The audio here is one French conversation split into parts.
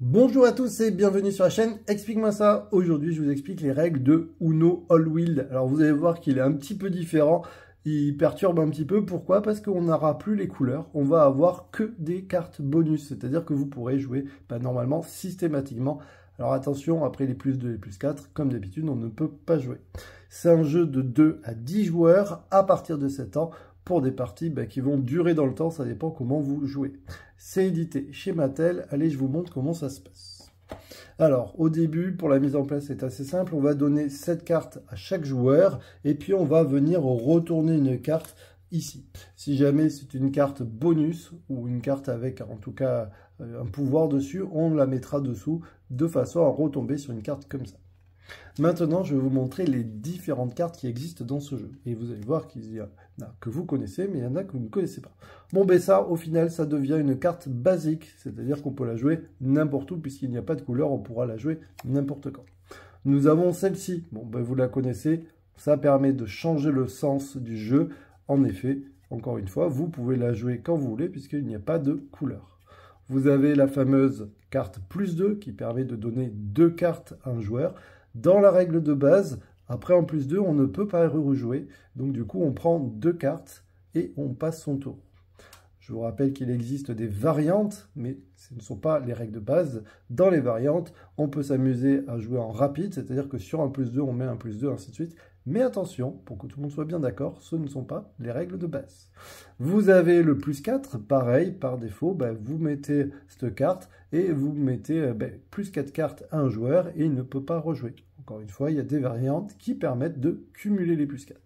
Bonjour à tous et bienvenue sur la chaîne Explique-moi ça. Aujourd'hui, je vous explique les règles de Uno All Wheel. Alors, vous allez voir qu'il est un petit peu différent. Il perturbe un petit peu. Pourquoi? Parce qu'on n'aura plus les couleurs. On va avoir que des cartes bonus. C'est-à-dire que vous pourrez jouer normalement, systématiquement. Alors attention, après les plus 2 et les plus 4, comme d'habitude, on ne peut pas jouer. C'est un jeu de 2 à 10 joueurs à partir de 7 ans. Pour des parties qui vont durer dans le temps, ça dépend comment vous jouez. C'est édité chez Mattel. Allez, je vous montre comment ça se passe. Alors, au début, pour la mise en place, c'est assez simple. On va donner 7 cartes à chaque joueur et puis on va venir retourner une carte ici. Si jamais c'est une carte bonus ou une carte avec, en tout cas, un pouvoir dessus, on la mettra dessous de façon à retomber sur une carte comme ça. Maintenant, je vais vous montrer les différentes cartes qui existent dans ce jeu. Et vous allez voir qu'il y en a que vous connaissez, mais il y en a que vous ne connaissez pas. Bon, ben ça, au final, ça devient une carte basique. C'est-à-dire qu'on peut la jouer n'importe où, puisqu'il n'y a pas de couleur, on pourra la jouer n'importe quand. Nous avons celle-ci. Bon, ben vous la connaissez. Ça permet de changer le sens du jeu. En effet, encore une fois, vous pouvez la jouer quand vous voulez, puisqu'il n'y a pas de couleur. Vous avez la fameuse carte plus 2, qui permet de donner 2 cartes à un joueur. Dans la règle de base, après en plus 2, on ne peut pas rejouer. Donc du coup, on prend 2 cartes et on passe son tour. Je vous rappelle qu'il existe des variantes, mais ce ne sont pas les règles de base. Dans les variantes, on peut s'amuser à jouer en rapide, c'est-à-dire que sur un plus 2, on met un plus 2, ainsi de suite. Mais attention, pour que tout le monde soit bien d'accord, ce ne sont pas les règles de base. Vous avez le plus 4, pareil, par défaut, vous mettez cette carte et vous mettez plus 4 cartes à un joueur et il ne peut pas rejouer. Encore une fois, il y a des variantes qui permettent de cumuler les plus 4.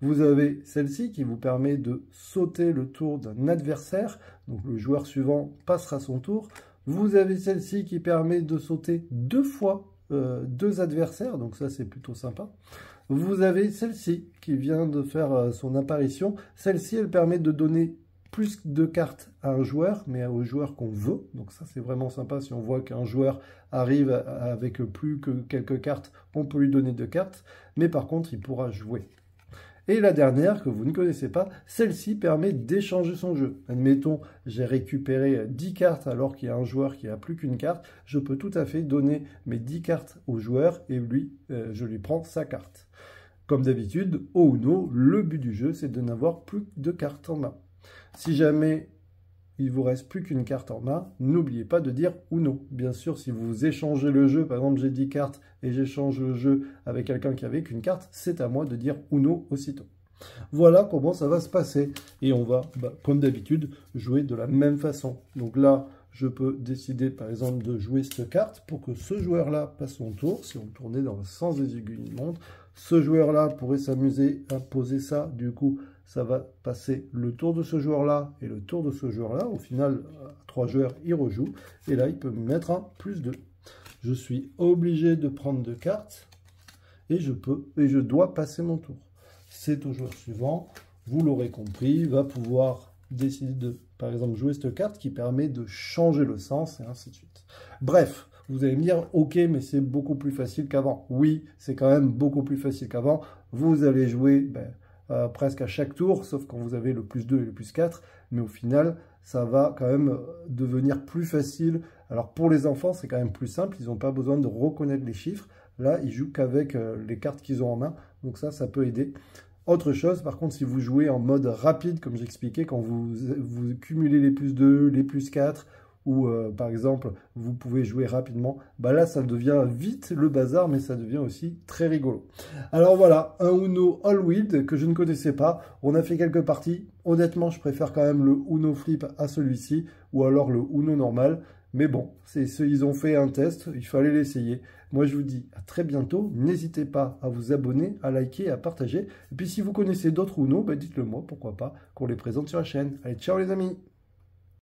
Vous avez celle-ci qui vous permet de sauter le tour d'un adversaire, donc le joueur suivant passera son tour. Vous avez celle-ci qui permet de sauter 2 fois 2 adversaires, donc ça c'est plutôt sympa. Vous avez celle-ci qui vient de faire son apparition. Celle-ci, elle permet de donner plus de cartes à un joueur, mais au joueur qu'on veut. Donc ça, c'est vraiment sympa. Si on voit qu'un joueur arrive avec plus que quelques cartes, on peut lui donner 2 cartes. Mais par contre, il pourra jouer. Et la dernière, que vous ne connaissez pas, celle-ci permet d'échanger son jeu. Admettons, j'ai récupéré 10 cartes alors qu'il y a un joueur qui n'a plus qu'une carte. Je peux tout à fait donner mes 10 cartes au joueur et lui, je lui prends sa carte. Comme d'habitude, au Uno, le but du jeu, c'est de n'avoir plus de cartes en main. Si jamais il vous reste plus qu'une carte en main, n'oubliez pas de dire Uno. Bien sûr, si vous échangez le jeu, par exemple j'ai 10 cartes et j'échange le jeu avec quelqu'un qui avait qu'une carte, c'est à moi de dire Uno aussitôt. Voilà comment ça va se passer. Et on va, comme d'habitude, jouer de la même façon. Donc là, je peux décider par exemple de jouer cette carte pour que ce joueur-là passe son tour. Si on tournait dans le sens des aiguilles du monde, ce joueur-là pourrait s'amuser à poser ça. Du coup, ça va passer le tour de ce joueur-là et le tour de ce joueur-là. Au final, 3 joueurs, il rejoue. Et là, il peut me mettre un plus 2. Je suis obligé de prendre 2 cartes et je dois passer mon tour. C'est au joueur suivant, vous l'aurez compris, va pouvoir décider de, par exemple, jouer cette carte qui permet de changer le sens et ainsi de suite. Bref, vous allez me dire, ok, mais c'est beaucoup plus facile qu'avant. Oui, c'est quand même beaucoup plus facile qu'avant. Vous allez jouer presque à chaque tour, sauf quand vous avez le plus 2 et le plus 4, mais au final, ça va quand même devenir plus facile. Alors pour les enfants, c'est quand même plus simple, ils n'ont pas besoin de reconnaître les chiffres. Là, ils jouent qu'avec les cartes qu'ils ont en main, donc ça peut aider. Autre chose, par contre, si vous jouez en mode rapide, comme j'expliquais, quand vous cumulez les plus 2, les plus 4, ou par exemple, vous pouvez jouer rapidement, là, ça devient vite le bazar, mais ça devient aussi très rigolo. Alors voilà, un Uno All Wheel que je ne connaissais pas. On a fait quelques parties. Honnêtement, je préfère quand même le Uno Flip à celui-ci, ou alors le Uno normal. Mais bon, ils ont fait un test, il fallait l'essayer. Moi, je vous dis à très bientôt. N'hésitez pas à vous abonner, à liker, à partager. Et puis, si vous connaissez d'autres Uno, dites-le moi, pourquoi pas, qu'on les présente sur la chaîne. Allez, ciao les amis!